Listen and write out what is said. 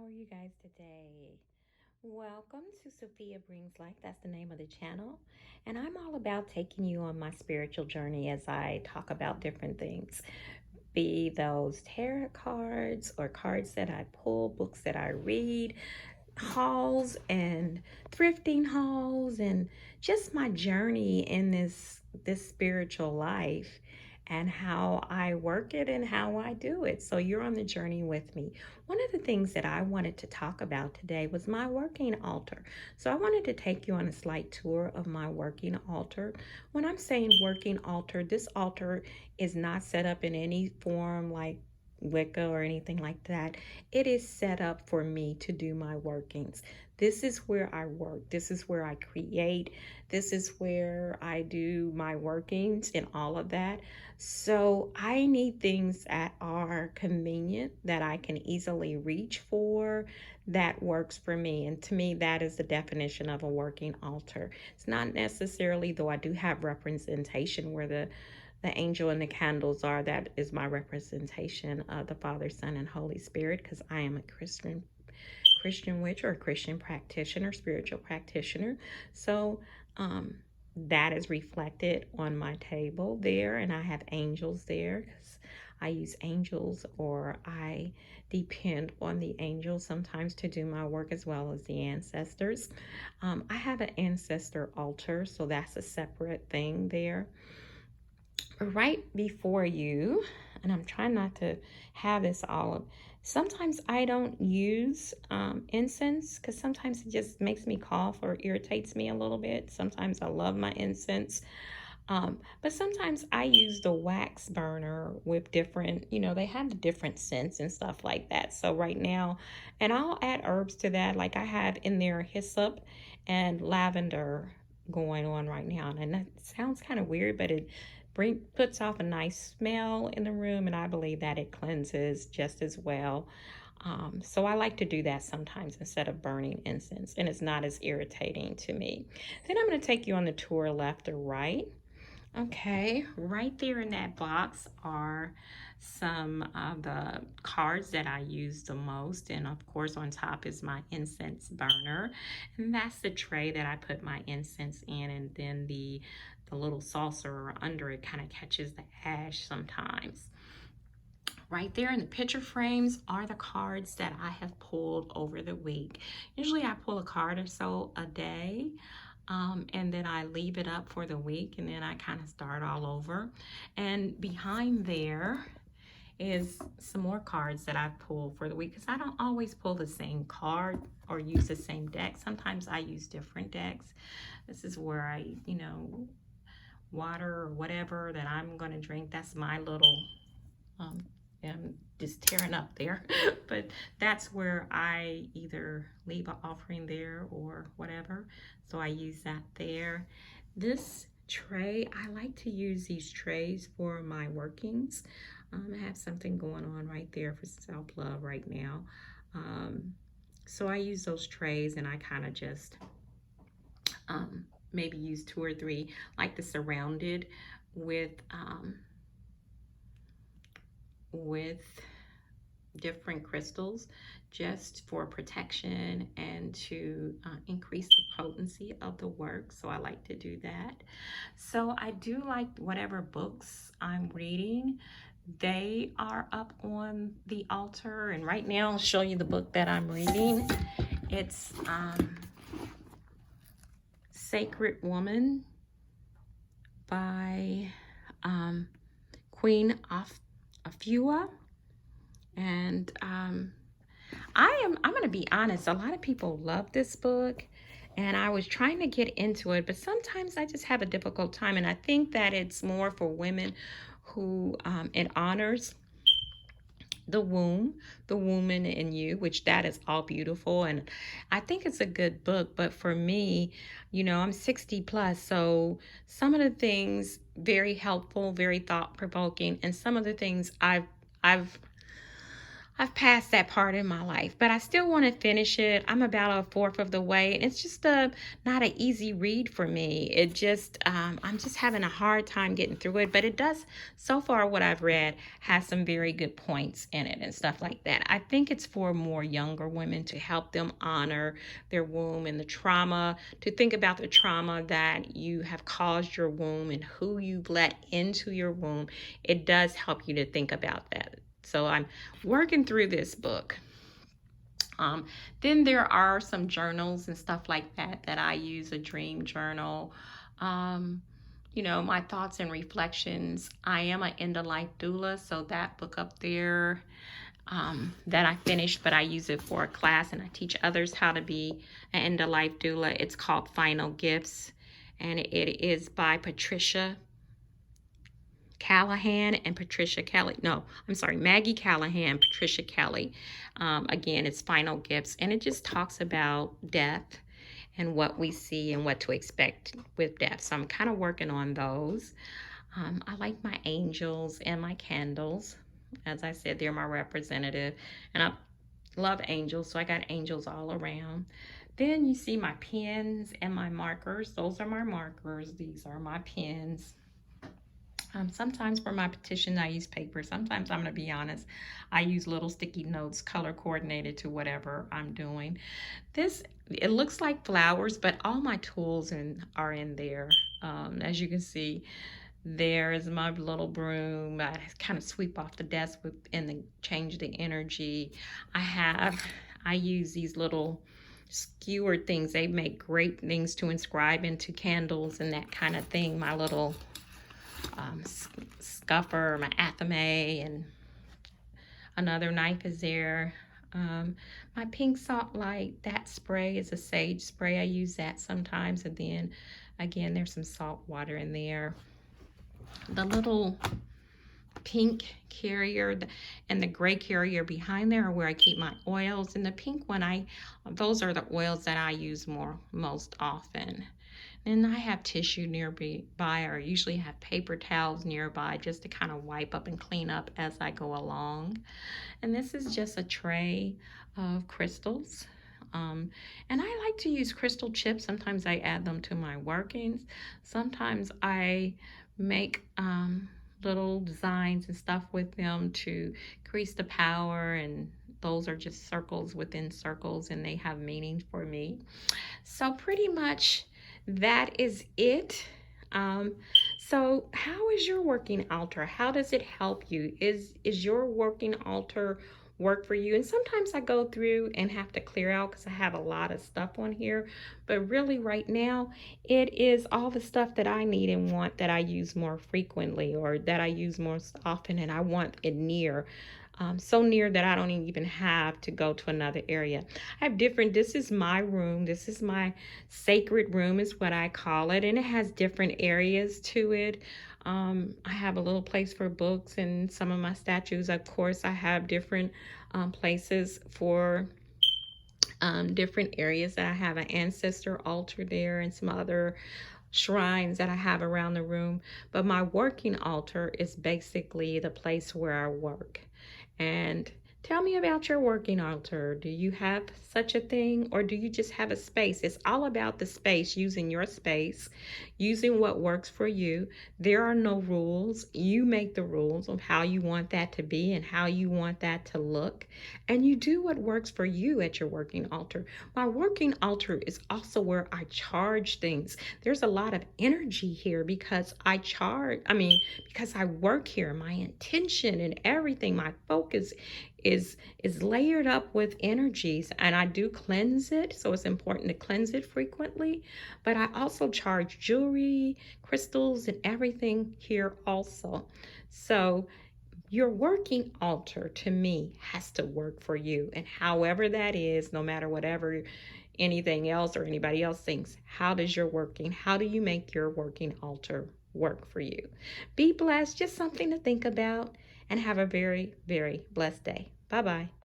are you guys today? Welcome to Sophia Brings Life. That's the name of the channel. And I'm all about taking you on my spiritual journey as I talk about different things, be those tarot cards or cards that I pull, books that I read, hauls and thrifting hauls, and just my journey in this spiritual life and how I work it and how I do it. So you're on the journey with me. One of the things that I wanted to talk about today was my working altar. So I wanted to take you on a slight tour of my working altar. When I'm saying working altar, this altar is not set up in any form like Wicca or anything like that. It is set up for me to do my workings. This is where I work. This is where I create. This is where I do my workings and all of that. So I need things that are convenient, that I can easily reach for, that works for me. And to me, that is the definition of a working altar. It's not necessarily, though I do have representation where the angel and the candles are, that is my representation of the Father, Son, and Holy Spirit, because I am a Christian witch or a Christian practitioner, spiritual practitioner. So that is reflected on my table there, and I have angels there because I use angels, or I depend on the angels sometimes to do my work, as well as the ancestors. I have an ancestor altar, so that's a separate thing there. Right before you, and I'm trying not to have this all of, sometimes I don't use incense because sometimes it just makes me cough or irritates me a little bit. Sometimes I love my incense. But sometimes I use the wax burner with different, they have the different scents and stuff like that. So right now, and I'll add herbs to that. Like I have in there hyssop and lavender going on right now. And that sounds kind of weird, but it puts off a nice smell in the room. And I believe that it cleanses just as well. So I like to do that sometimes instead of burning incense, and it's not as irritating to me. Then I'm going to take you on the tour left or right. Okay, right there in that box are some of the cards that I use the most. And of course, on top is my incense burner. And that's the tray that I put my incense in. And then the little saucer under it kind of catches the ash sometimes. Right there in the picture frames are the cards that I have pulled over the week. Usually I pull a card or so a day. And then I leave it up for the week, and then I kind of start all over. And behind there is some more cards that I've pulled for the week, because I don't always pull the same card or use the same deck. Sometimes I use different decks. This is where I, water or whatever that I'm going to drink. That's my little I'm just tearing up there. But that's where I either leave an offering there or whatever. So I use that there. This tray, I like to use these trays for my workings. I have something going on right there for self-love right now. So I use those trays, and I kind of just maybe use 2 or 3, like the surrounded with different crystals, just for protection and to increase the potency of the work. So I like to do that. So I do like whatever books I'm reading, they are up on the altar. And right now I'll show you the book that I'm reading. It's Sacred Woman by Queen Afua. And I'm going to be honest, a lot of people love this book, and I was trying to get into it, but sometimes I just have a difficult time. And I think that it's more for women who it honors the womb, the woman in you, which that is all beautiful. And I think it's a good book. But for me, I'm 60 plus. So some of the things very helpful, very thought provoking. And some of the things I've I've passed that part in my life, but I still want to finish it. I'm about a fourth of the way, and it's just not an easy read for me. It just I'm just having a hard time getting through it. But it does, so far what I've read has some very good points in it and stuff like that. I think it's for more younger women to help them honor their womb and the trauma, to think about the trauma that you have caused your womb and who you've let into your womb. It does help you to think about that. So I'm working through this book. Then there are some journals and stuff like that that I use, a dream journal. Um, my thoughts and reflections. I am an end of life doula, so that book up there that I finished, but I use it for a class and I teach others how to be an end of life doula. It's called Final Gifts, and it is by Patricia Callahan and Patricia Kelly. No, I'm sorry, Maggie Callahan, Patricia Kelly. Again, it's Final Gifts, and it just talks about death and what we see and what to expect with death. So I'm kind of working on those. I like my angels and my candles. As I said, they're my representative, and I love angels, so I got angels all around. Then you see my pens and my markers. Those are my markers. These are my pens. Sometimes for my petition, I use paper. Sometimes, I'm going to be honest, I use little sticky notes, color coordinated to whatever I'm doing. It looks like flowers, but all my tools are in there. As you can see, there is my little broom. I kind of sweep off the desk and then change the energy. I use these little skewer things. They make great things to inscribe into candles and that kind of thing. My little scuffer, my Athame, and another knife is there. My pink salt light, that spray is a sage spray. I use that sometimes. And then again, there's some salt water in there. The little pink carrier and the gray carrier behind there are where I keep my oils. And the pink one, those are the oils that I use most often. And I have tissue nearby, or usually have paper towels nearby just to kind of wipe up and clean up as I go along. And this is just a tray of crystals. And I like to use crystal chips. Sometimes I add them to my workings. Sometimes I make little designs and stuff with them to increase the power, and those are just circles within circles, and they have meaning for me. So pretty much that is it. So how is your working altar? How does it help you? Is your working altar work for you? And sometimes I go through and have to clear out because I have a lot of stuff on here, but really right now it is all the stuff that I need and want, that I use more frequently, or that I use more often, and I want it near. So near that I don't even have to go to another area. I have this is my room. This is my sacred room is what I call it. And it has different areas to it. I have a little place for books and some of my statues. Of course, I have different places for different areas that I have an ancestor altar there and some other shrines that I have around the room. But my working altar is basically the place where I work. And tell me about your working altar. Do you have such a thing, or do you just have a space? It's all about the space, using your space, using what works for you. There are no rules. You make the rules of how you want that to be and how you want that to look. And you do what works for you at your working altar. My working altar is also where I charge things. There's a lot of energy here because because I work here. My intention and everything, my focus is layered up with energies, and I do cleanse it, so it's important to cleanse it frequently. But I also charge jewelry, crystals, and everything here also. So your working altar, to me, has to work for you, and however that is, no matter whatever anything else or anybody else thinks, how do you make your working altar work for you? Be blessed. Just something to think about, and have a very, very blessed day. Bye-bye.